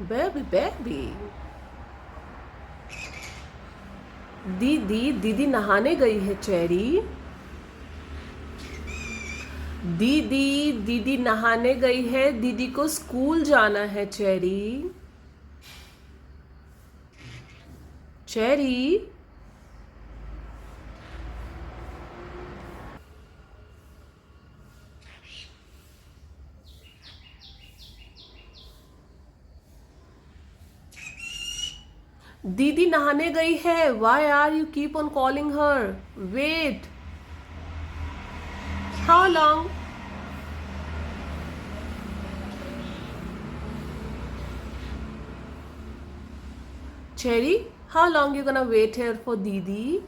Baby, baby. दीदी दीदी नहाने गई है चेरी. दीदी दीदी नहाने गई है. दीदी को स्कूल जाना है चेरी. चेरी. दीदी नहाने गई है. Why are you keep on calling her? Wait. How long? Cherry, how long you gonna wait here for Didi?